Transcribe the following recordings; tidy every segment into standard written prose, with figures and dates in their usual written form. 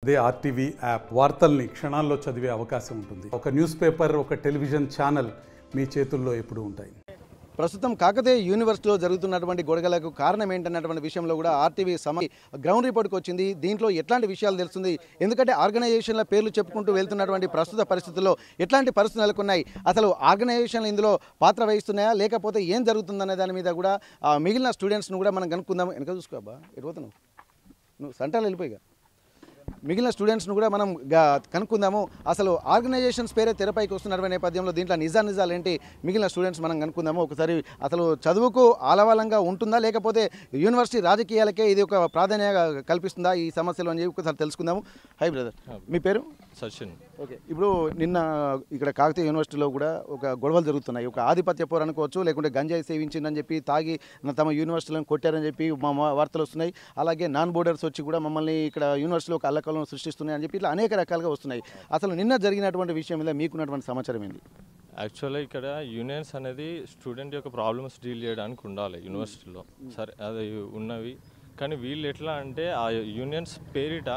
అదే RTV app వార్తల్ని క్షణాల్లో చదివే అవకాశం ఉంటుంది. ఒక న్యూస్ పేపర్, ఒక టెలివిజన్ ఛానల్ మీ చేతుల్లో ఎప్పుడూ ఉంటాయి. ప్రస్తుతం కాకతీయ యూనివర్సిటీలో జరుగుతున్నటువంటి గొడవలకు కారణం ఏంటన్నటువంటి విషయంలో కూడా ఆర్టీవీ గ్రౌండ్ రిపోర్ట్కి వచ్చింది. దీంట్లో ఎట్లాంటి విషయాలు తెలుస్తుంది, ఎందుకంటే ఆర్గనైజేషన్ల పేర్లు చెప్పుకుంటూ వెళ్తున్నటువంటి ప్రస్తుత పరిస్థితుల్లో ఎట్లాంటి పరిస్థితులు నెలకొన్నాయి, అసలు ఆర్గనైజేషన్లు ఇందులో పాత్ర వహిస్తున్నాయా లేకపోతే ఏం జరుగుతుందనే దాని మీద కూడా మిగిలిన స్టూడెంట్స్ను కూడా మనం కనుక్కుందాం. వెనక చూసుకోబ్బా, ఎటుపోతున్నావు నువ్వు, సంటాలు వెళ్ళిపోయిగా. మిగిలిన స్టూడెంట్స్ను కూడా మనం కనుక్కుందాము. అసలు ఆర్గనైజేషన్స్ పేరే తెరపైకి వస్తున్నటువంటి నేపథ్యంలో దీంట్లో నిజాలు ఏంటి మిగిలిన స్టూడెంట్స్ మనం కనుక్కుందాము. ఒకసారి అసలు చదువుకు ఆలవాలంగా ఉంటుందా లేకపోతే యూనివర్సిటీ రాజకీయాలకే ఇది ఒక ప్రాధాన్యత కల్పిస్తుందా ఈ సమస్యలు అని చెప్పి ఒకసారి తెలుసుకుందాము. హై బ్రదర్, మీ పేరు? సచిన్. ఓకే, ఇప్పుడు నిన్న ఇక్కడ కాకతీయ యూనివర్సిటీలో కూడా ఒక గొడవలు జరుగుతున్నాయి. ఒక ఆధిపత్య పోరు అనుకోవచ్చు, లేకుంటే గంజాయి సేవించిందని చెప్పి తాగి తమ యూనివర్సిటీలను కొట్టారని చెప్పి మా వార్తలు వస్తున్నాయి. అలాగే నాన్ బోర్డర్స్ వచ్చి కూడా మమ్మల్ని ఇక్కడ యూనివర్సిటీలో ఒక అల్లకలను సృష్టిస్తున్నాయి అని చెప్పి ఇట్లా అనేక రకాలుగా వస్తున్నాయి. అసలు నిన్న జరిగినటువంటి విషయం మీద మీకున్నటువంటి సమాచారం ఏంటి? యాక్చువల్గా ఇక్కడ యూనియన్స్ అనేది స్టూడెంట్ యొక్క ప్రాబ్లమ్స్ డీల్ చేయడానికి ఉండాలి యూనివర్సిటీలో. సరే, అది ఉన్నవి, కానీ వీళ్ళు ఎట్లా అంటే ఆ యూనియన్స్ పేరిట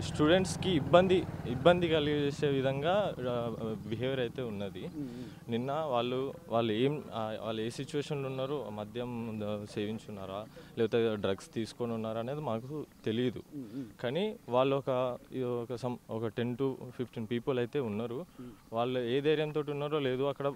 స్టూడెంట్స్కి ఇబ్బంది కలిగేసే విధంగా బిహేవియర్ అయితే ఉన్నది. నిన్న వాళ్ళు ఏ సిచ్యువేషన్లో ఉన్నారో, మద్యం సేవించున్నారా లేకపోతే డ్రగ్స్ తీసుకొని ఉన్నారా అనేది మాకు తెలియదు. కానీ వాళ్ళు ఒక 10 to 15 పీపుల్ అయితే ఉన్నారు. వాళ్ళు ఏ ధైర్యంతో ఉన్నారో లేదు, అక్కడ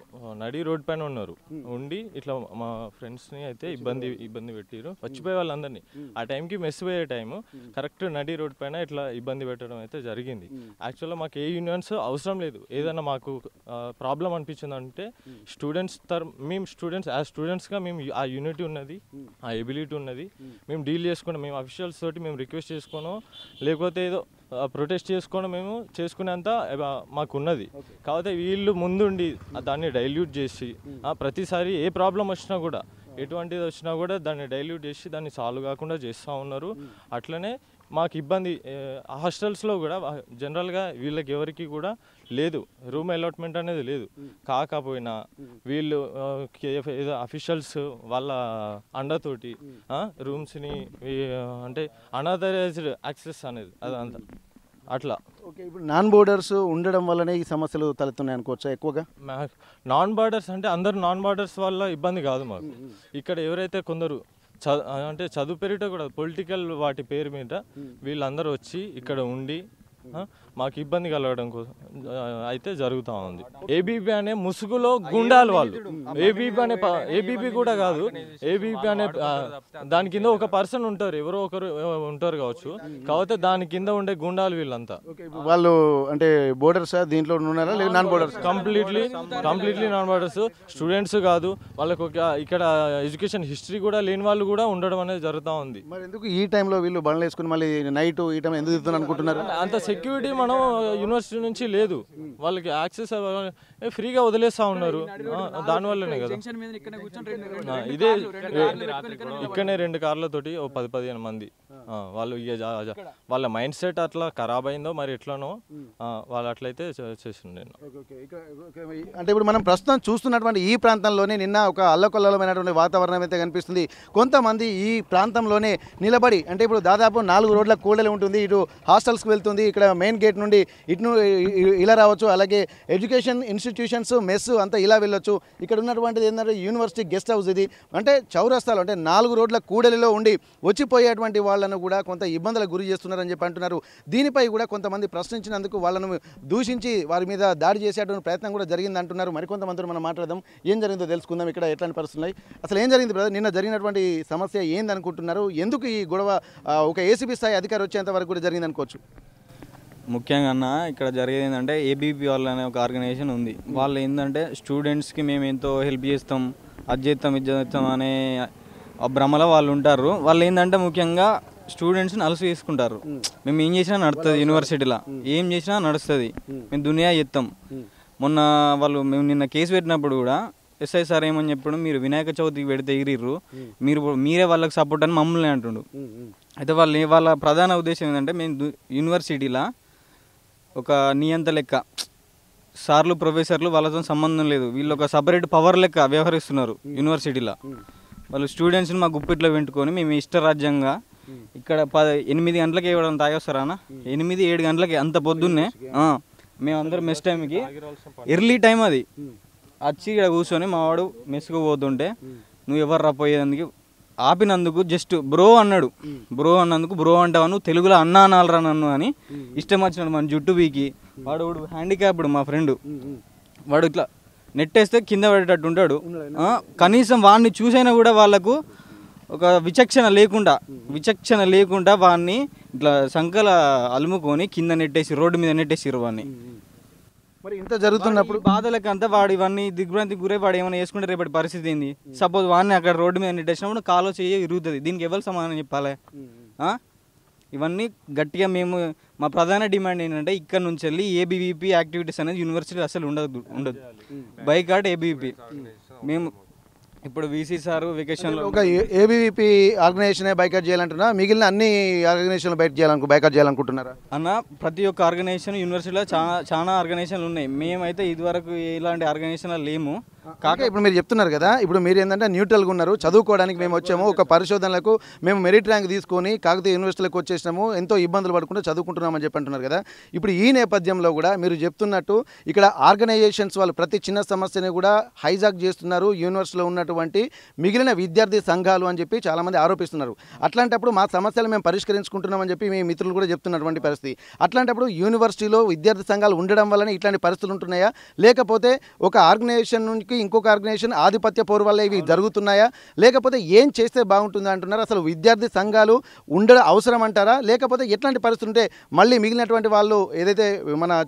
నడి రోడ్ పైన ఉన్నారు. ఉండి ఇట్లా మా ఫ్రెండ్స్ని అయితే ఇబ్బంది పెట్టారు, వచ్చిపోయే వాళ్ళందరినీ. ఆ టైంకి మెస్ పోయే టైము కరెక్ట్ నడి రోడ్ పైన ఇట్లా ఇబ్బంది పెట్టడం అయితే జరిగింది. యాక్చువల్గా మాకు ఏ యూనియన్స్ అవసరం లేదు. ఏదైనా మాకు ప్రాబ్లం అనిపించిందంటే మేము స్టూడెంట్స్గా మేము ఆ యూనిటీ ఉన్నది, ఆ ఎబిలిటీ ఉన్నది, మేము డీల్ చేసుకున్నాం. మేము అఫీషియల్స్ తోటి మేము రిక్వెస్ట్ చేసుకోనో లేకపోతే ఏదో ప్రొటెస్ట్ చేసుకోవడం మేము చేసుకునేంత మాకు ఉన్నది. కాకపోతే వీళ్ళు ముందుండి దాన్ని డైల్యూట్ చేసి ప్రతిసారి ఏ ప్రాబ్లం వచ్చినా కూడా, ఎటువంటిది వచ్చినా కూడా దాన్ని డైల్యూట్ చేసి దాన్ని సాల్వ్ కాకుండా చేస్తూ ఉన్నారు. అట్లనే మాకు ఇబ్బంది హాస్టల్స్లో కూడా జనరల్గా వీళ్ళకి ఎవరికి కూడా లేదు, రూమ్ అలాట్మెంట్ అనేది లేదు. కాకపోయినా వీళ్ళు ఏదో అఫీషియల్స్ వాళ్ళ అండతోటి రూమ్స్ని అంటే అనాథరైజ్డ్ యాక్సెస్ అనేది అదంతా అట్లా. ఓకే, ఇప్పుడు నాన్ బోర్డర్స్ ఉండడం వల్లనే ఈ సమస్యలు తలెత్తున్నాయి అనుకోవచ్చా ఎక్కువగా? నాన్ బార్డర్స్ అంటే అందరు నాన్ బార్డర్స్ వల్ల ఇబ్బంది కాదు మాకు. ఇక్కడ ఎవరైతే కొందరు అంటే చదువు పేరిట కూడా పొలిటికల్ వాటి పేరు మీద వీళ్ళందరూ వచ్చి ఇక్కడ ఉండి మాకు ఇబ్బంది కలగడం కోసం అయితే జరుగుతూ ఉంది. ఏబీపీ అనే ముసుగులో గుండాలు వాళ్ళు. ఏబీపీ కూడా కాదు, ఏబీపీ అనే దాని కింద ఒక పర్సన్ ఉంటారు, ఎవరో ఒకరు ఉంటారు కావచ్చు. కాకపోతే దాని కింద ఉండే గుండాలు వీళ్ళంతా. వాళ్ళు అంటే బోర్డర్స్ దీంట్లో ఉన్నారా లేదా non borders? Completely non borders. Students కాదు, వాళ్ళకు ఇక్కడ ఎడ్యుకేషన్ హిస్టరీ కూడా లేని వాళ్ళు కూడా ఉండడం అనేది జరుగుతూ ఉంది. మరి ఎందుకు ఈ టైంలో వీళ్ళు బండ్లు వేసుకుని మళ్ళీ నైట్ ఈ టైం ఎందుకు తిరుగుతున్నారు అనుకుంటున్నారు? అంత సెక్యూరిటీ మనం యూనివర్సిటీ నుంచి లేదు, వాళ్ళకి యాక్సెస్ ఫ్రీగా వదిలేస్తా ఉన్నారు. దానివల్లనే కదా ఇదే ఇక్కడనే 2 కార్లతోటి 10-15 మంది వాళ్ళు వాళ్ళ మైండ్ సెట్ అట్లా ఖరాబ్ అయిందో మరి ఎట్లానో వాళ్ళు అట్లయితే చేసిండు. అంటే ఇప్పుడు మనం ప్రస్తుతం చూస్తున్నటువంటి ఈ ప్రాంతంలోనే నిన్న ఒక అల్లకొల్లమైనటువంటి వాతావరణం అయితే కనిపిస్తుంది. కొంతమంది ఈ ప్రాంతంలోనే నిలబడి, అంటే ఇప్పుడు దాదాపు 4 రోడ్ల కూడలి ఉంటుంది, ఇటు హాస్టల్స్కి వెళ్తుంది, ఇక్కడ మెయిన్ గేట్ నుండి ఇటు ఇలా రావచ్చు, అలాగే ఎడ్యుకేషన్ ఇన్స్టిట్యూషన్స్ మెస్ అంతా ఇలా వెళ్ళొచ్చు. ఇక్కడ ఉన్నటువంటిది ఏంటంటే యూనివర్సిటీ గెస్ట్ హౌస్. ఇది అంటే చౌరస్తాలో అంటే 4 రోడ్ల కూడలిలో ఉండి వచ్చిపోయేటువంటి వాళ్ళను కూడా కొంత ఇబ్బందులకు గురి చేస్తున్నారని చెప్పి అంటున్నారు. దీనిపై కూడా కొంతమంది ప్రశ్నించినందుకు వాళ్ళను దూషించి వారి మీద దాడి చేసేటువంటి ప్రయత్నం కూడా జరిగింది అంటున్నారు. మరికొంతమంది మనం మాట్లాడదాం, ఏం జరిగిందో తెలుసుకుందాం. ఇక్కడ ఎట్లాంటి పరిస్థితులు ఉన్నాయి, అసలు ఏం జరిగింది బ్రదర్? నిన్న జరిగినటువంటి సమస్య ఏందనుకుంటున్నారు? ఎందుకు ఈ గొడవ ఒక ఏసీబీ స్థాయి అధికారి వచ్చేంత వరకు కూడా జరిగింది అనుకోవచ్చు? ముఖ్యంగా అన్న ఇక్కడ జరిగేది ఏంటంటే ఏబీపీ వాళ్ళు అనే ఒక ఆర్గనైజేషన్ ఉంది. వాళ్ళు ఏంటంటే స్టూడెంట్స్కి మేము ఎంతో హెల్ప్ చేస్తాం, అది చేస్తాం, ఇది చేస్తాం అనే భ్రమలో వాళ్ళు ఉంటారు. వాళ్ళు ఏంటంటే ముఖ్యంగా స్టూడెంట్స్ని అలసి చేసుకుంటారు. మేము ఏం చేసినా నడుస్తుంది, యూనివర్సిటీలో ఏం చేసినా నడుస్తుంది, మేము దునియా చేస్తాం. మొన్న మేము నిన్న కేసు పెట్టినప్పుడు కూడా ఎస్ఐ సార్ ఏమని చెప్పడం, మీరు వినాయక చవితికి పెడితే ఎగిరిర్రు, మీరే వాళ్ళకి సపోర్ట్ అని మమ్మల్ని అంటుండు. అయితే వాళ్ళ ప్రధాన ఉద్దేశం ఏంటంటే మేము యూనివర్సిటీలో ఒక నియంత లెక్క, సార్లు ప్రొఫెసర్లు వాళ్ళతో సంబంధం లేదు, వీళ్ళు ఒక సపరేట్ పవర్ లెక్క వ్యవహరిస్తున్నారు యూనివర్సిటీలో. వాళ్ళు స్టూడెంట్స్ని మా గుప్పిట్లో పెట్టుకొని మేము ఇష్టరాజ్యంగా ఇక్కడ 8 గంటలకి ఇవ్వడం తాగొస్తారా అన్న 8-7 గంటలకి అంత పొద్దున్నే మేమందరం మెస్ టైంకి ఎర్లీ టైం అది వచ్చి ఇక్కడ కూర్చొని మా వాడు మెస్కు పోతుంటే నువ్వు ఎవరు రాపోయేందుకు ఆపినందుకు జస్ట్ బ్రో అన్నాడు. బ్రో అన్నందుకు బ్రో అంటావా నువ్వు తెలుగులో అన్నా అనాలరా నన్ను అని ఇష్టం వచ్చినాడు మన జుట్టు బీకి. వాడు హ్యాండిక్యాప్డ్ మా ఫ్రెండ్, వాడు ఇట్లా నెట్టేస్తే కింద పడేటట్టు ఉంటాడు. కనీసం వాడిని చూసైనా కూడా వాళ్ళకు ఒక విచక్షణ లేకుండా వాడిని ఇట్లా సంకల అలుముకొని కింద నెట్టేసి రోడ్డు మీద నెట్టేసిరు వాడిని. మరి ఇంత జరుగుతున్నప్పుడు బాధలకు అంతా వాడు ఇవన్నీ దిగ్భ్రాంతికి గురై వాడు ఏమైనా చేసుకుంటే రేపటి పరిస్థితి ఏంది? సపోజ్ వాడిని అక్కడ రోడ్డు మీద నెట్టేసినప్పుడు కాలో చెయ్యి ఇరుగుతుంది. దీనికి ఎవరు సమాధానం చెప్పాలి? ఇవన్నీ గట్టిగా మేము మా ప్రధాన డిమాండ్ ఏంటంటే ఇక్కడ నుంచి వెళ్ళి ఏబీవీపీ యాక్టివిటీస్ అనేది యూనివర్సిటీ అసలు ఉండదు. Boycott ABVP. మేము ఇప్పుడు వీసీ సారు వెకేషన్లో ఒక ఏబీవీపీ ఆర్గనైజేషన్ బైకాట్ చేయాలంటున్నా, మిగిలిన అన్ని ఆర్గనైజేషన్లు బైకాట్ చేయాలనుకుంటున్నారా అన్న? ప్రతి ఒక్క ఆర్గనైజేషన్ యూనివర్సిటీలో చాలా ఆర్గనైజేషన్లు ఉన్నాయి. మేమైతే ఇదివరకు ఇలాంటి ఆర్గనైజేషన్లు లేము. కాక ఇప్పుడు మీరు చెప్తున్నారు కదా, ఇప్పుడు మీరు ఏంటంటే న్యూట్రల్గా ఉన్నారు, చదువుకోవడానికి మేము వచ్చాము, ఒక పరిశోధనలకు మేము మెరిట్ ర్యాంక్ తీసుకొని కాకతీయ యూనివర్సిటీలకు వచ్చేసినాము, ఎంతో ఇబ్బందులు పడుకుంటూ చదువుకుంటున్నామని చెప్పి అంటున్నారు కదా. ఇప్పుడు ఈ నేపథ్యంలో కూడా మీరు చెప్తున్నట్టు ఇక్కడ ఆర్గనైజేషన్స్ వాళ్ళు ప్రతి చిన్న సమస్యని కూడా హైజాక్ చేస్తున్నారు యూనివర్సిటీలో ఉన్నటువంటి మిగిలిన విద్యార్థి సంఘాలు అని చెప్పి చాలామంది ఆరోపిస్తున్నారు. అట్లాంటప్పుడు మా సమస్యలు మేము పరిష్కరించుకుంటున్నామని చెప్పి మీ మిత్రులు కూడా చెప్తున్నటువంటి పరిస్థితి. అట్లాంటప్పుడు యూనివర్సిటీలో విద్యార్థి సంఘాలు ఉండడం వల్లనే ఇట్లాంటి పరిస్థితులు ఉంటున్నాయా, లేకపోతే ఒక ఆర్గనైజేషన్ నుంచి ఇంకొక ఆర్గనైజేషన్ ఆధిపత్య పోరు వల్ల ఇవి జరుగుతున్నాయా, లేకపోతే ఏం చేస్తే బాగుంటుంది అంటున్నారు? అసలు విద్యార్థి సంఘాలు ఉండడం అవసరం అంటారా, లేకపోతే ఎట్లాంటి పరిస్థితి ఉంటే మళ్ళీ మిగిలినటువంటి వాళ్ళు ఏదైతే మన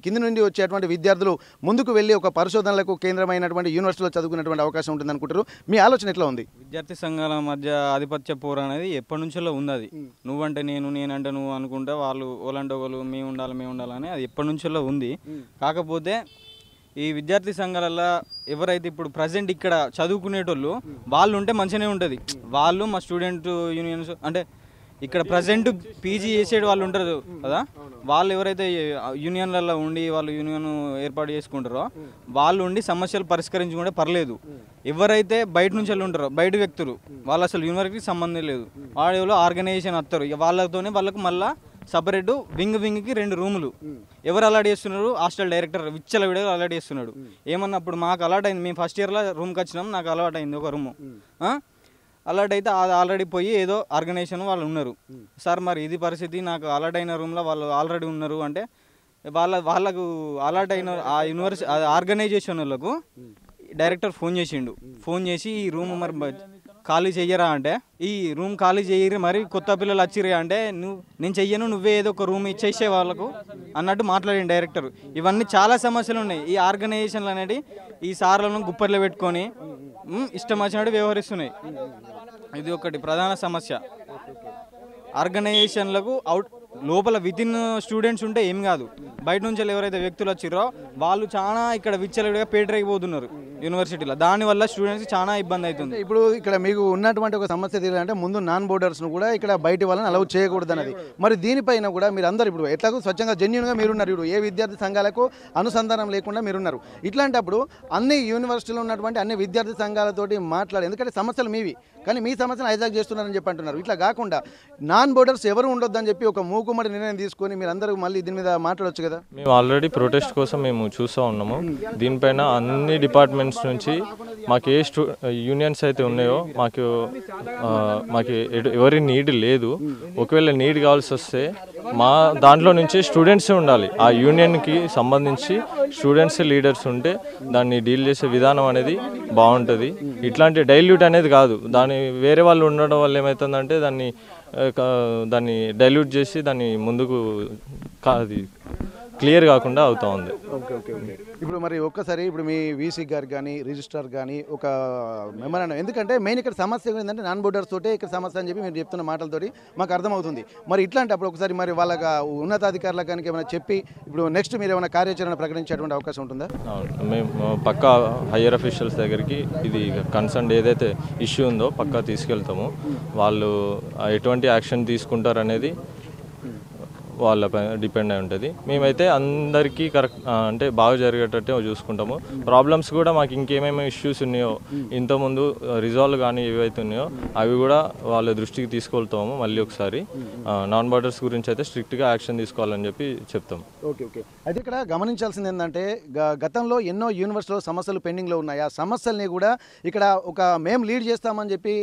కింది నుండి వచ్చేటువంటి విద్యార్థులు ముందుకు వెళ్ళి ఒక పరిశోధనలకు కేంద్రమైనటువంటి యూనివర్సిటీలో చదువుకునేటువంటి అవకాశం ఉంటుంది అనుకుంటారు? మీ ఆలోచన ఎట్లా ఉంది? విద్యార్థి సంఘాల మధ్య ఆధిపత్య పోరు అనేది ఎప్పటి నుంచో ఉంది. అది నువ్వంటే నేనంటే నువ్వు అనుకుంటే వాళ్ళు ఓలంటే ఒకళ్ళు మేము ఉండాలని అది ఎప్పటి నుంచో ఉంది. కాకపోతే ఈ విద్యార్థి సంఘాలలో ఎవరైతే ఇప్పుడు ప్రజెంట్ ఇక్కడ చదువుకునేటోళ్ళు వాళ్ళు ఉంటే మంచిగానే ఉంటుంది. వాళ్ళు మా స్టూడెంట్ యూనియన్స్ అంటే ఇక్కడ ప్రజెంట్ పీజీ చేసేటి వాళ్ళు ఉంటారు కదా, వాళ్ళు ఎవరైతే యూనియన్లలో ఉండి వాళ్ళు యూనియన్ ఏర్పాటు చేసుకుంటారో వాళ్ళు ఉండి సమస్యలు పరిష్కరించుకుంటే పర్లేదు. ఎవరైతే బయట నుంచి వెళ్ళి ఉంటారో బయట వ్యక్తులు వాళ్ళు అసలు యూనివర్సిటీకి సంబంధం లేదు, వాళ్ళు ఆర్గనైజేషన్ వస్తారు, ఇక వాళ్ళకు మళ్ళీ సపరేట్ వింగ్కి 2 రూములు. ఎవరు అలాట్ చేస్తున్నారు? హాస్టల్ డైరెక్టర్ విచ్చల వీడియో అలాట్ చేస్తున్నాడు. ఏమన్నప్పుడు మాకు అలాట్ అయింది, మేము ఫస్ట్ ఇయర్లో రూమ్కి వచ్చినాం, నాకు అలాట్ అయింది ఒక రూము. అలాట్ అయితే అది ఆల్రెడీ పోయి ఏదో ఆర్గనైజేషన్ వాళ్ళు ఉన్నారు. సార్ మరి ఇది పరిస్థితి, నాకు అలాట్ అయిన రూమ్లో వాళ్ళు ఆల్రెడీ ఉన్నారు అంటే వాళ్ళకు అలాట్ అయిన ఆ యూనివర్సిటీ ఆర్గనైజేషన్ వాళ్ళకు డైరెక్టర్ ఫోన్ చేసి ఈ రూమ్ మరి ఖాళీ చెయ్యరా అంటే, ఈ రూమ్ ఖాళీ చేయరు మరి కొత్త పిల్లలు వచ్చిర్రు అంటే నేను చెయ్యను, నువ్వే ఏదో ఒక రూమ్ ఇచ్చేసే వాళ్ళకు అన్నట్టు మాట్లాడిన డైరెక్టర్. ఇవన్నీ చాలా సమస్యలు ఉన్నాయి. ఈ ఆర్గనైజేషన్లు అనేది ఈ సార్లను గుప్పర్లో పెట్టుకొని ఇష్టం వచ్చినట్టు వ్యవహరిస్తున్నాయి. ఇది ఒకటి ప్రధాన సమస్య. ఆర్గనైజేషన్లకు లోపల వితిన్ స్టూడెంట్స్ ఉంటే ఏం కాదు, బయట నుంచి ఎవరైతే వ్యక్తులు వచ్చిరో వాళ్ళు చాలా ఇక్కడ విచ్చలవిడిగా పేటరైపోతున్నారు యూనివర్సిటీలో. దానివల్ల స్టూడెంట్స్కి చాలా ఇబ్బంది అవుతుంది. ఇప్పుడు ఇక్కడ మీకు ఉన్నటువంటి ఒక సమస్య తీరాలంటే ముందు నాన్ బోర్డర్స్ను కూడా ఇక్కడ బయట వాళ్ళని అలౌ చేయకూడదు అన్నది. మరి దీనిపైన కూడా మీరు అందరూ ఇప్పుడు ఎట్లాగో స్వచ్ఛంగా జెన్యూన్గా మీరున్నారు, ఇప్పుడు ఏ విద్యార్థి సంఘాలకు అనుసంధానం లేకుండా మీరున్నారు. ఇట్లాంటప్పుడు అన్ని యూనివర్సిటీలో ఉన్నటువంటి అన్ని విద్యార్థి సంఘాలతోటి మాట్లాడి, ఎందుకంటే సమస్యలు మీవి కానీ మీ సమస్యను హైజాక్ చేస్తున్నారని చెప్పి అంటున్నారు. ఇట్లా కాకుండా నాన్ బోర్డర్స్ ఎవరు ఉండొద్దని చెప్పి ఒక మూకుమ్మడి నిర్ణయం తీసుకొని మీరు అందరూ మళ్ళీ దీని మీద మాట్లాడొచ్చు కదా. మేము ఆల్రెడీ ప్రొటెస్ట్ కోసం మేము చూస్తూ ఉన్నాము. దీనిపైన అన్ని డిపార్ట్మెంట్స్ నుంచి మాకు ఏ యూనియన్స్ అయితే ఉన్నాయో మాకు ఎవరి నీడ్ లేదు. ఒకవేళ నీడ్ కావాల్సి వస్తే మా దాంట్లో నుంచి స్టూడెంట్సే ఉండాలి. ఆ యూనియన్కి సంబంధించి స్టూడెంట్స్ లీడర్స్ ఉంటే దాన్ని డీల్ చేసే విధానం అనేది బాగుంటుంది. ఇట్లాంటి డైల్యూట్ అనేది కాదు. దాని వేరే వాళ్ళు ఉండడం వల్ల ఏమవుతుందంటే దాన్ని డైల్యూట్ చేసి దాన్ని ముందుకు క్లియర్ కాకుండా అవుతా ఉంది. ఇప్పుడు మరి ఒక్కసారి ఇప్పుడు మీ వీసీ గారు కానీ రిజిస్ట్రార్ కానీ ఒక మెమరాండం, ఎందుకంటే మెయిన్ ఇక్కడ సమస్య ఏంటంటే నాన్ బోర్డర్స్ తోటే ఇక్కడ సమస్య అని చెప్పి మీరు చెప్తున్న మాటలతోటి మాకు అర్థమవుతుంది. మరి ఇట్లాంటప్పుడు ఒకసారి మరి వాళ్ళకి ఉన్నతాధికారులకు కానీ ఏమైనా చెప్పి ఇప్పుడు నెక్స్ట్ మీరు ఏమైనా కార్యాచరణ ప్రకటించేటువంటి అవకాశం ఉంటుందా? మేము పక్కా హయ్యర్ అఫీషియల్స్ దగ్గరికి ఇది కన్సర్న్ ఏదైతే ఇష్యూ ఉందో పక్కా తీసుకెళ్తాము. వాళ్ళు ఎటువంటి యాక్షన్ తీసుకుంటారు అనేది వాళ్ళపై డిపెండ్ అయి ఉంటుంది. మేమైతే అందరికీ కరెక్ట్ అంటే బాగా జరిగేటట్టే చూసుకుంటాము. ప్రాబ్లమ్స్ కూడా మాకు ఇంకేమేమి ఇష్యూస్ ఉన్నాయో ఇంతకుముందు రిజాల్వ్ కానీ ఏవైతే ఉన్నాయో అవి కూడా వాళ్ళ దృష్టికి తీసుకెళ్తాము. మళ్ళీ ఒకసారి నాన్ బార్డర్స్ గురించి అయితే స్ట్రిక్ట్గా యాక్షన్ తీసుకోవాలని చెప్పి చెప్తాం. ఓకే. అయితే ఇక్కడ గమనించాల్సింది ఏంటంటే గతంలో ఎన్నో యూనివర్సిటీలో సమస్యలు పెండింగ్లో ఉన్నాయి. ఆ సమస్యల్ని కూడా ఇక్కడ మేము లీడ్ చేస్తామని చెప్పి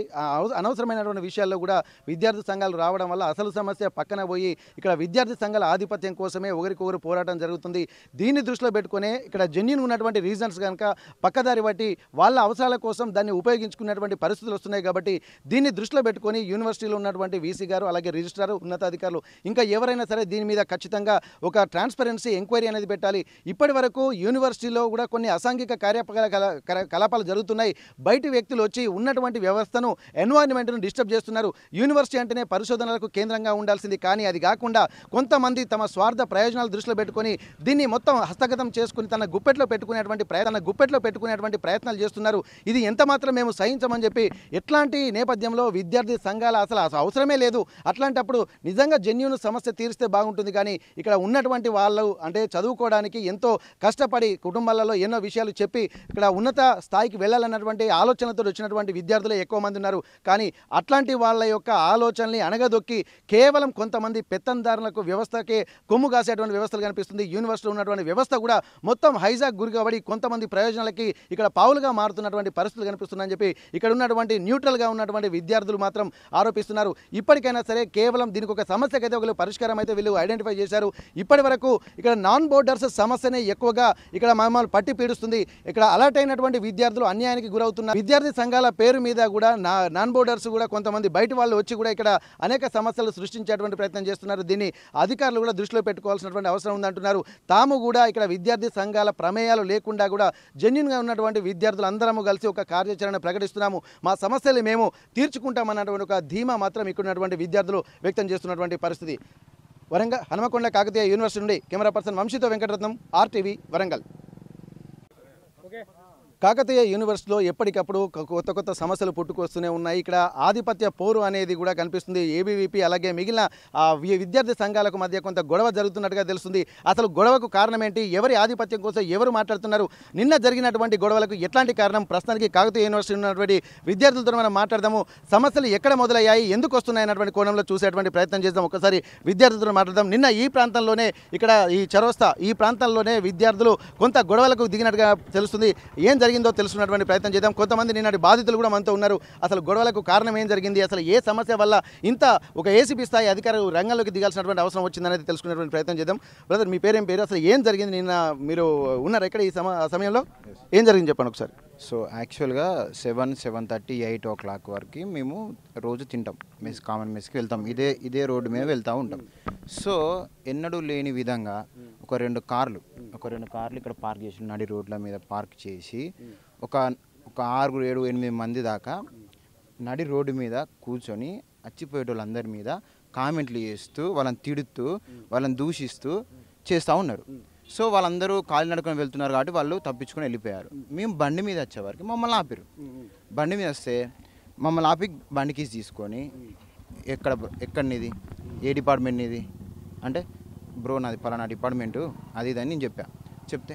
అనవసరమైనటువంటి విషయాల్లో కూడా విద్యార్థి సంఘాలు రావడం వల్ల అసలు సమస్య పక్కన పోయి ఇక్కడ విద్యార్థి సంఘాల ఆధిపత్యం కోసమే ఒకరికొకరు పోరాటం జరుగుతుంది. దీన్ని దృష్టిలో పెట్టుకునే ఇక్కడ జెన్యూన్ ఉన్నటువంటి రీజన్స్ కనుక పక్కదారి బట్టి వాళ్ళ అవసరాల కోసం దాన్ని ఉపయోగించుకునేటువంటి పరిస్థితులు వస్తున్నాయి. కాబట్టి దీన్ని దృష్టిలో పెట్టుకొని యూనివర్సిటీలో ఉన్నటువంటి వీసీ గారు అలాగే రిజిస్ట్రార్ ఉన్నతాధికారులు ఇంకా ఎవరైనా సరే దీని మీద ఖచ్చితంగా ఒక ట్రాన్స్పరెన్సీ ఎంక్వైరీ అనేది పెట్టాలి. ఇప్పటి వరకు యూనివర్సిటీలో కూడా కొన్ని అసాంఘిక కార్యకలాపాలు జరుగుతున్నాయి. బయటి వ్యక్తులు వచ్చి ఉన్నటువంటి వ్యవస్థను ఎన్వైరన్మెంట్ను డిస్టర్బ్ చేస్తున్నారు. యూనివర్సిటీ అంటేనే పరిశోధనలకు కేంద్రంగా ఉండాల్సింది, కానీ అది కాకుండా కొంతమంది తమ స్వార్థ ప్రయోజనాలు దృష్టిలో పెట్టుకొని దీన్ని మొత్తం హస్తగతం చేసుకుని తన గుప్పెట్లో పెట్టుకునేటువంటి ప్రయత్నాలు చేస్తున్నారు. ఇది ఎంత మాత్రం మేము సహించమని చెప్పి ఎట్లాంటి నేపథ్యంలో విద్యార్థి సంఘాల అసలు అవసరమే లేదు. అట్లాంటప్పుడు నిజంగా జెన్యూన్ సమస్య తీరిస్తే బాగుంటుంది. కానీ ఇక్కడ ఉన్నటువంటి వాళ్ళు అంటే చదువుకోవడానికి ఎంతో కష్టపడి కుటుంబాలలో ఎన్నో విషయాలు చెప్పి ఇక్కడ ఉన్నత స్థాయికి వెళ్ళాలన్నటువంటి ఆలోచనలతో వచ్చినటువంటి విద్యార్థులే ఎక్కువ మంది ఉన్నారు. కానీ అట్లాంటి వాళ్ళ యొక్క ఆలోచనల్ని అణగదొక్కి కేవలం కొంతమంది పెత్తందారులకు వ్యవస్థకే కొమ్ము కాసేటువంటి వ్యవస్థలు కనిపిస్తుంది. యూనివర్సిటీలో ఉన్నటువంటి వ్యవస్థ కూడా మొత్తం హైజాక్ గురి కాబడి కొంతమంది ప్రయోజనాలకి ఇక్కడ పావులుగా మారుతున్నటువంటి పరిస్థితులు కనిపిస్తున్నాయని చెప్పి ఇక్కడ ఉన్నటువంటి న్యూట్రల్గా ఉన్నటువంటి విద్యార్థులు మాత్రం ఆరోపిస్తున్నారు. ఇప్పటికైనా సరే కేవలం దీనికి ఒక సమస్యకైతే ఒక పరిష్కారం అయితే వీళ్ళు ఐడెంటిఫై చేశారు. ఇప్పటి వరకు ఇక్కడ నాన్ బోర్డర్స్ సమస్యనే ఎక్కువగా ఇక్కడ మమ్మల్ని పట్టి పీడుస్తుంది. ఇక్కడ అలర్ట్ అయినటువంటి విద్యార్థులు అన్యాయానికి గురవుతున్నారు. విద్యార్థి సంఘాల పేరు మీద కూడా నాన్ బోర్డర్స్ కూడా కొంతమంది బయట వాళ్ళు వచ్చి కూడా ఇక్కడ అనేక సమస్యలు సృష్టించేటువంటి ప్రయత్నం చేస్తున్నారు. దీన్ని అధికారులు కూడా దృష్టిలో పెట్టుకోవాల్సినటువంటి అవసరం ఉందంటున్నారు. తాము కూడా ఇక్కడ విద్యార్థి సంఘాల ప్రమేయాలు లేకుండా కూడా జెన్యూన్గా ఉన్నటువంటి విద్యార్థులు అందరము కలిసి ఒక కార్యాచరణ ప్రకటిస్తున్నాము. మా సమస్యలు మేము తీర్చుకుంటామన్నటువంటి ఒక ధీమా మాత్రం ఇక్కడ ఉన్నటువంటి విద్యార్థులు వ్యక్తం చేస్తున్నటువంటి పరిస్థితి. వరంగల్ హనుమకొండ కాకతీయ యూనివర్సిటీ నుండి కెమెరా పర్సన్ వంశీతో వెంకటరత్నం, RTV వరంగల్. కాకతీయ యూనివర్సిటీలో ఎప్పటికప్పుడు కొత్త సమస్యలు పుట్టుకొస్తూనే ఉన్నాయి. ఇక్కడ ఆధిపత్య పోరు అనేది కూడా కనిపిస్తుంది. ఏబీవీపీ అలాగే మిగిలిన విద్యార్థి సంఘాలకు మధ్య కొంత గొడవ జరుగుతున్నట్టుగా తెలుస్తుంది. అసలు గొడవకు కారణం ఏంటి, ఎవరి ఆధిపత్యం కోసం ఎవరు మాట్లాడుతున్నారు, నిన్న జరిగినటువంటి గొడవలకు ఎట్లాంటి కారణం, ప్రస్తుతానికి కాకతీయ యూనివర్సిటీ ఉన్నటువంటి విద్యార్థులతో మనం మాట్లాడదాము. సమస్యలు ఎక్కడ మొదలయ్యాయి, ఎందుకు వస్తున్నాయి అన్నటువంటి కోణంలో చూసేటువంటి ప్రయత్నం చేద్దాం. ఒకసారి విద్యార్థులతో మాట్లాడదాం. నిన్న ఈ ప్రాంతంలోనే ఇక్కడ ఈ చరోస్తా ఈ ప్రాంతంలోనే విద్యార్థులు కొంత గొడవలకు దిగినట్టుగా తెలుస్తుంది. ఏం జరిగిందో తెలుసుకున్నటువంటి ప్రయత్నం చేద్దాం. కొంతమంది నిన్నటి బాధితులు కూడా మనతో ఉన్నారు. అసలు గొడవలకు కారణం ఏం జరిగింది, అసలు ఏ సమస్య వల్ల ఇంత ఒక ఏసీపీ స్థాయి అధికారులు రంగంలోకి దిగాల్సినటువంటి అవసరం వచ్చిందనేది తెలుసుకునేటువంటి ప్రయత్నం చేద్దాం. బ్రదర్, మీ పేరేం పేరు, అసలు ఏం జరిగింది, నిన్న మీరు ఉన్నారు ఇక్కడ ఈ సమయంలో ఏం జరిగింది చెప్పండి ఒకసారి. సో యాక్చువల్గా 7:30, 8 o'clock వరకు మేము రోజు తింటాం, కామన్ మెస్కి వెళ్తాం, ఇదే రోడ్డు మీద వెళ్తూ ఉంటాం. సో ఎన్నడూ లేని విధంగా ఒక రెండు కార్లు ఇక్కడ పార్క్ చేసి నడి రోడ్ల మీద పార్క్ చేసి ఒక 6, 7, 8 మంది దాకా నడి రోడ్డు మీద కూర్చొని వచ్చిపోయేటోళ్ళందరి మీద కామెంట్లు చేస్తూ వాళ్ళని తిడుతూ వాళ్ళని దూషిస్తూ చేస్తూ ఉన్నారు. సో వాళ్ళందరూ కాలి నడుకొని వెళ్తున్నారు కాబట్టి వాళ్ళు తప్పించుకొని వెళ్ళిపోయారు. మేము బండి మీద వచ్చేవారికి మమ్మల్ని ఆపారు. బండి మీద వస్తే మమ్మల్ని ఆపి బండి కీస్ తీసుకొని ఎక్కడినిది, ఏ డిపార్ట్మెంట్ ఇది అంటే, బ్రో నాది పలానా డిపార్ట్మెంటు అది ఇది అని నేను చెప్తే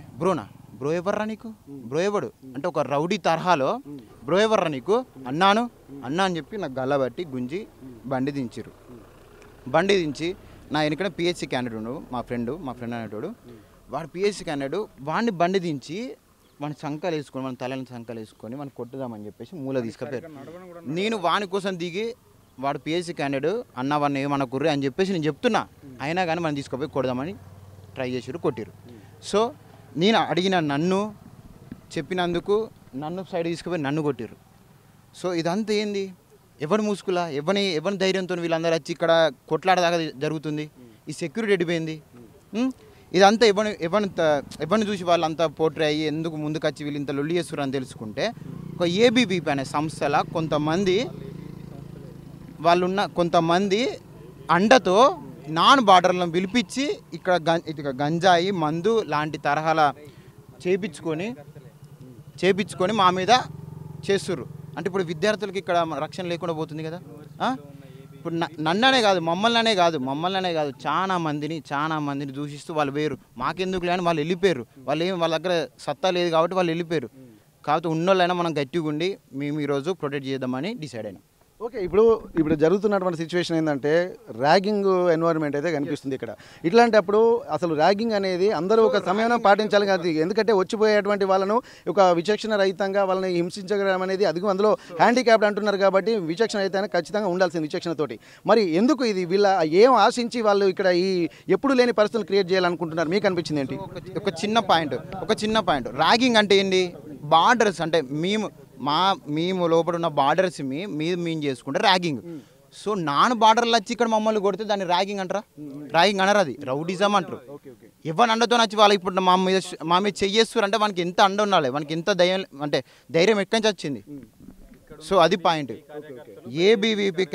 బ్రో ఎవర్రా నీకు, బ్రో ఎవడు అంటే ఒక రౌడీ తరహాలో బ్రో ఎవర్రా నీకు అన్నా అని చెప్పి నాకు గల్లబట్టి గుంజి బండి దించి నా వెనుకనే PHC క్యాండిడేట్ ఉండు, మా ఫ్రెండ్ అనేటోడు, వాడు PHC క్యాండిడేట్, వాడిని బండి దించి వాడిని సంకలు వేసుకొని మన తలని సంకలు వేసుకొని మనం కొట్టుదామని చెప్పేసి మూల తీసుకుపోయారు. నేను వాని కోసం దిగి వాడు PHC క్యాండిడేట్ అన్న వాడిని ఏమనకుర్రి అని చెప్పేసి నేను చెప్తున్నా, అయినా కానీ మనం తీసుకుపోయి కొడదామని ట్రై చేసిరు, కొట్టిరు. సో నేను అడిగిన నన్ను చెప్పినందుకు నన్ను సైడ్ తీసుకుపోయి నన్ను కొట్టిరు. సో ఇదంతా ఏంది, ఎవరి మూసుకులా ఎవరి ధైర్యంతో వీళ్ళందరూ వచ్చి ఇక్కడ కొట్లాడదాకా జరుగుతుంది. ఈ సెక్యూరిటీ ఎడిపోయింది. ఇదంతా ఎవరిని చూసి వాళ్ళంతా పోట్రే అయ్యి ఎందుకు ముందుకు వచ్చి వీళ్ళు ఇంత లొల్లి చేస్తున్నారు అని తెలుసుకుంటే ఒక ఏబీవీపీ అనే సంస్థల కొంతమంది అండతో నాన్ బార్డర్లను పిలిపించి ఇక్కడ గంజాయి మందు లాంటి తరహాల చేపించుకొని మా మీద చేస్తుర్రు. అంటే ఇప్పుడు విద్యార్థులకి ఇక్కడ రక్షణ లేకుండా పోతుంది కదా. ఇప్పుడు నన్ననే కాదు మమ్మల్ని కాదు చాలా మందిని దూషిస్తూ వాళ్ళు వేరు మాకెందుకు లేని వాళ్ళు వెళ్ళిపోయారు. వాళ్ళ దగ్గర సత్తా లేదు కాబట్టి వాళ్ళు వెళ్ళిపోయారు. కాబట్టి ఉన్నోళ్ళైనా మనం గట్టిగా ఉండి మేము ఈరోజు ప్రొటెక్ట్ చేద్దామని డిసైడ్ అయినాం. ఓకే, ఇప్పుడు జరుగుతున్నటువంటి సిచ్యువేషన్ ఏంటంటే ర్యాగింగ్ ఎన్వైరన్మెంట్ అయితే కనిపిస్తుంది ఇక్కడ. ఇట్లాంటప్పుడు అసలు ర్యాగింగ్ అనేది అందరూ ఒక సమయంలో పాటించాలి కాదు, ఎందుకంటే వచ్చిపోయేటువంటి వాళ్ళను ఒక విచక్షణ రహితంగా వాళ్ళని హింసించడం అనేది అది అందులో హ్యాండిక్యాప్డ్ అంటున్నారు కాబట్టి విచక్షణ రహితంగా ఖచ్చితంగా ఉండాల్సింది విచక్షణతోటి. మరి ఎందుకు ఇది వీళ్ళ ఏం ఆశించి వాళ్ళు ఇక్కడ ఈ ఎప్పుడు లేని పరిస్థితులు క్రియేట్ చేయాలనుకుంటున్నారు, మీకు అనిపించింది ఏంటి? ఒక చిన్న పాయింట్ ర్యాగింగ్ అంటే ఏంటి? బార్డర్స్ అంటే మేము లోపల ఉన్న బార్డర్స్ మేము చేసుకుంటే ర్యాగింగ్. సో నాన్ బార్డర్లు వచ్చి ఇక్కడ మమ్మల్ని కొడితే దాన్ని ర్యాగింగ్ అంటారా? ర్యాగింగ్ అనరు, అది రౌడిజం అంటారు. ఎవరిని అండతో నచ్చి వాళ్ళకి ఇప్పుడు మా మీద చెయ్యేస్తారు అంటే మనకి ఎంత అండ ఉండాలి, మనకి ఎంత ధైర్యం ఎక్కడి నుంచి వచ్చింది. సో అది పాయింట్. ఏబీవీపీ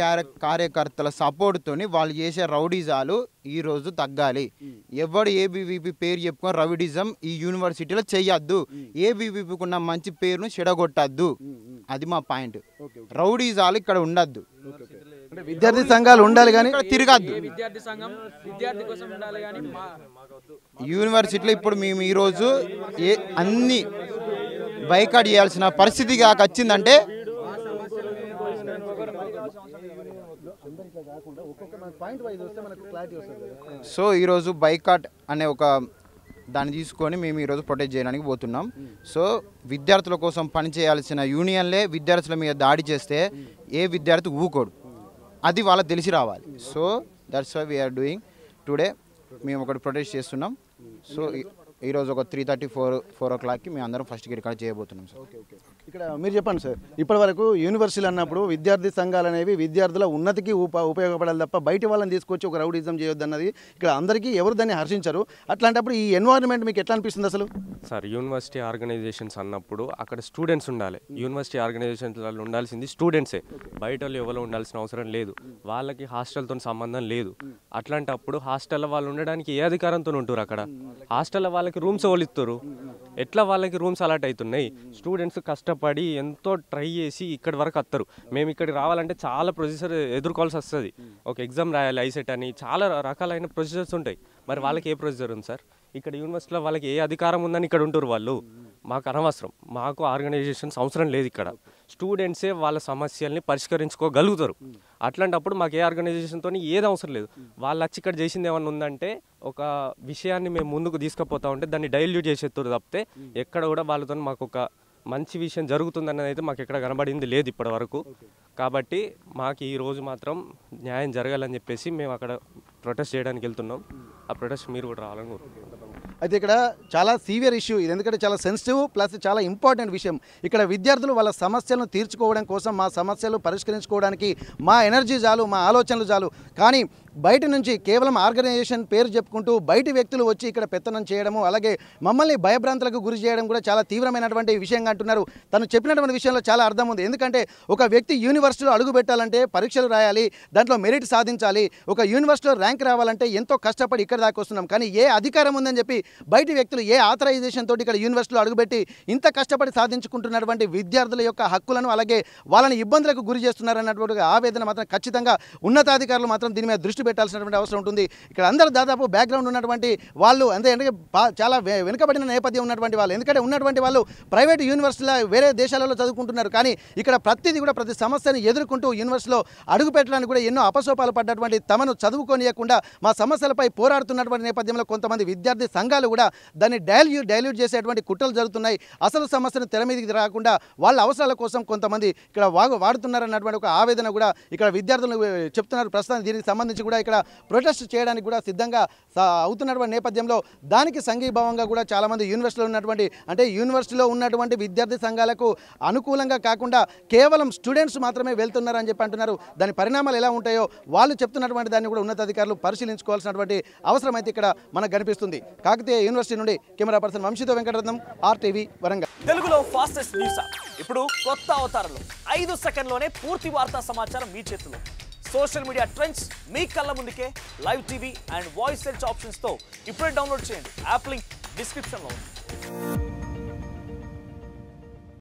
కార్యకర్తల సపోర్ట్తోని వాళ్ళు చేసే రౌడిజాలు ఈరోజు తగ్గాలి. ఎవడు ఏబీవీపీ పేరు చెప్పుకొని రౌడిజం ఈ యూనివర్సిటీలో చెయ్యొద్దు. ఏబీవీపీకి ఉన్న మంచి పేరును చెడగొట్టద్దు. అది మా పాయింట్. రౌడిజాలు ఇక్కడ ఉండద్దు. విద్యార్థి సంఘాలు ఉండాలి కానీ తిరగద్దు. విద్యార్థి సంఘం విద్యార్థి కోసం ఉండాలి కానీ యూనివర్సిటీలో ఇప్పుడు మేము ఈరోజు అన్ని బైకాట్ చేయాల్సిన పరిస్థితి వచ్చిందంటే సో ఈరోజు బైకాట్ అనే ఒక దాన్ని తీసుకొని మేము ఈరోజు ప్రొటెక్ట్ చేయడానికి పోతున్నాం. సో విద్యార్థుల కోసం పనిచేయాల్సిన యూనియన్లే విద్యార్థుల మీద దాడి చేస్తే ఏ విద్యార్థి ఊకోడు, అది వాళ్ళకి తెలిసి రావాలి. So that's why we're doing today. మేము ఒకటి ప్రొటెస్ట్ చేస్తున్నాం. సో ఈరోజు ఒక 3:30-4 o'clockకి మేము అందరం ఫస్ట్ రికార్డ్ చేయబోతున్నాం సార్. ఇక్కడ మీరు చెప్పండి సార్, ఇప్పటి వరకు యూనివర్సిటీలు అన్నప్పుడు విద్యార్థి సంఘాలు అనేవి విద్యార్థుల ఉన్నతికి ఉపయోగపడాలి తప్ప బయట వాళ్ళని తీసుకొచ్చి ఒక రౌడిజం చేయొద్దు అన్నది ఇక్కడ అందరికీ ఎవరు దాన్ని హర్షించరు. అట్లాంటప్పుడు ఈ ఎన్వైరన్మెంట్ మీకు ఎట్లా అనిపిస్తుంది అసలు? సార్ యూనివర్సిటీ ఆర్గనైజేషన్స్ అన్నప్పుడు అక్కడ స్టూడెంట్స్ ఉండాలి. యూనివర్సిటీ ఆర్గనైజేషన్స్లో ఉండాల్సింది స్టూడెంట్సే, బయట వాళ్ళు ఎవరు ఉండాల్సిన అవసరం లేదు. వాళ్ళకి హాస్టల్తో సంబంధం లేదు. అట్లాంటప్పుడు హాస్టల్లో వాళ్ళు ఉండడానికి ఏ అధికారంతో ఉంటారు? అక్కడ హాస్టల్లో వాళ్ళకి రూమ్స్ వాళ్ళు ఇస్తారు. ఎట్లా వాళ్ళకి రూమ్స్ అలాట్ అవుతున్నాయి? స్టూడెంట్స్ కష్టపడి ఎంతో ట్రై చేసి ఇక్కడి వరకు వస్తారు. మేము ఇక్కడికి రావాలంటే చాలా ప్రొసీజర్ ఎదుర్కోవాల్సి వస్తుంది. ఒక ఎగ్జామ్ రాయాలి, ఐసెట్ అని, చాలా రకాలైన ప్రొసీజర్స్ ఉంటాయి. మరి వాళ్ళకి ఏ ప్రొసీజర్ ఉంది సార్? ఇక్కడ యూనివర్సిటీలో వాళ్ళకి ఏ అధికారం ఉందని ఇక్కడ ఉంటారు వాళ్ళు? మాకు అనవసరం. మాకు ఆర్గనైజేషన్స్ అవసరం లేదు. ఇక్కడ స్టూడెంట్సే వాళ్ళ సమస్యల్ని పరిష్కరించుకోగలుగుతారు. అట్లాంటప్పుడు మాకు ఏ ఆర్గనైజేషన్తో ఏది అవసరం లేదు. వాళ్ళు వచ్చి ఇక్కడ చేసింది ఏమన్నా ఉందంటే ఒక విషయాన్ని మేము ముందుకు తీసుకుపోతా ఉంటే దాన్ని డైల్యూట్ చేసేస్తారు తప్పితే ఎక్కడ కూడా వాళ్ళతో మాకు ఒక మంచి విషయం జరుగుతుందన్నది అయితే మాకు ఎక్కడ కనబడింది లేదు ఇప్పటి వరకు. కాబట్టి మాకు ఈ రోజు మాత్రం న్యాయం జరగాలని చెప్పేసి మేము అక్కడ ప్రొటెస్ట్ చేయడానికి వెళ్తున్నాం. ఆ ప్రొటెస్ట్ మీరు కూడా రావాలని కోరుకుంటున్నాం. అయితే ఇక్కడ చాలా సీవియర్ ఇష్యూ ఇది, ఎందుకంటే చాలా సెన్సిటివ్ ప్లస్ చాలా ఇంపార్టెంట్ విషయం. ఇక్కడ విద్యార్థులు వాళ్ళ సమస్యలను తీర్చుకోవడం కోసం, మా సమస్యలు పరిష్కరించుకోవడానికి మా ఎనర్జీ చాలు, మా ఆలోచనలు చాలు. కానీ బయట నుంచి కేవలం ఆర్గనైజేషన్ పేరు చెప్పుకుంటూ బయటి వ్యక్తులు వచ్చి ఇక్కడ పెత్తనం చేయడము, అలాగే మమ్మల్ని భయభ్రాంతులకు గురి చేయడం కూడా చాలా తీవ్రమైనటువంటి విషయంగా అంటున్నారు. తను చెప్పినటువంటి విషయంలో చాలా అర్థం ఉంది. ఎందుకంటే ఒక వ్యక్తి యూనివర్సిటీలో అడుగు పెట్టాలంటే పరీక్షలు రాయాలి, దాంట్లో మెరిట్ సాధించాలి. ఒక యూనివర్సిటీలో ర్యాంక్ రావాలంటే ఎంతో కష్టపడి ఇక్కడ దాకా వస్తున్నాం. కానీ ఏ అధికారం ఉందని చెప్పి బయటి వ్యక్తులు ఏ ఆథరైజేషన్ తోటి ఇక్కడ యూనివర్సిటీలో అడుగుపెట్టి ఇంత కష్టపడి సాధించుకుంటున్నటువంటి విద్యార్థుల యొక్క హక్కులను అలాగే వాళ్ళని ఇబ్బందులకు గురి చేస్తున్నారన్నటువంటి ఆవేదన మాత్రం ఖచ్చితంగా ఉన్నతాధికారులు మాత్రం దీని మీద దృష్టి పెట్టాల్సినటువంటి అవసరం ఉంటుంది. ఇక్కడ అందరూ దాదాపు బ్యాక్గ్రౌండ్ ఉన్నటువంటి వాళ్ళు అంటే చాలా వెనుకబడిన నేపథ్యం ఉన్నటువంటి వాళ్ళు, ఎందుకంటే ఉన్నటువంటి వాళ్ళు ప్రైవేట్ యూనివర్సిటీలో వేరే దేశాలలో చదువుకుంటున్నారు. కానీ ఇక్కడ ప్రతిదీ కూడా ప్రతి సమస్యను ఎదుర్కొంటూ యూనివర్సిటీలో అడుగు పెట్టడానికి కూడా ఎన్నో అపసోపాలు పడ్డటువంటి తమను చదువుకోనియకుండా మా సమస్యలపై పోరాడుతున్నటువంటి నేపథ్యంలో కొంతమంది విద్యార్థి సంఘాలు కూడా దాన్ని డైల్యూట్ చేసేటువంటి కుట్రలు జరుగుతున్నాయి. అసలు సమస్యను తెర మీదకి రాకుండా వాళ్ళ అవసరాల కోసం కొంతమంది ఇక్కడ వాడుతున్నారన్నటువంటి ఒక ఆవేదన కూడా ఇక్కడ విద్యార్థులు చెప్తున్నారు. ప్రస్తుతం దీనికి సంబంధించి కూడా ఇక్కడ ప్రొటెస్ట్ చేయడానికి కూడా సిద్ధంగా అవుతున్నటువంటి నేపథ్యంలో దానికి సంఘీభావంగా కూడా చాలామంది యూనివర్సిటీలో ఉన్నటువంటి విద్యార్థి సంఘాలకు అనుకూలంగా కాకుండా కేవలం స్టూడెంట్స్ మాత్రమే వెళ్తున్నారని చెప్పి అంటున్నారు. దాని పరిణామాలు ఎలా ఉంటాయో వాళ్ళు చెప్తున్నటువంటి దాన్ని కూడా ఉన్నతాధికారులు పరిశీలించుకోవాల్సినటువంటి అవసరం అయితే ఇక్కడ మనకు కనిపిస్తుంది. కాకతీయ యూనివర్సిటీ నుండి కెమెరా పర్సన్ వంశీతో వెంకటరత్నం, RTV వరంగల్. తెలుగులో ఫాస్టెస్ట్ న్యూస్ ఇప్పుడు కొత్త అవతారంలో 5 సెకండ్లోనే పూర్తి వార్తా సమాచారం మీ చేతిలో. సోషల్ మీడియా ట్రెండ్స్ మీ కళ్ళ ముందుకే live TV and voice search ఆప్షన్స్తో ఇప్పుడే డౌన్లోడ్ చేయండి. యాప్ లింక్ డిస్క్రిప్షన్లో ఉంది.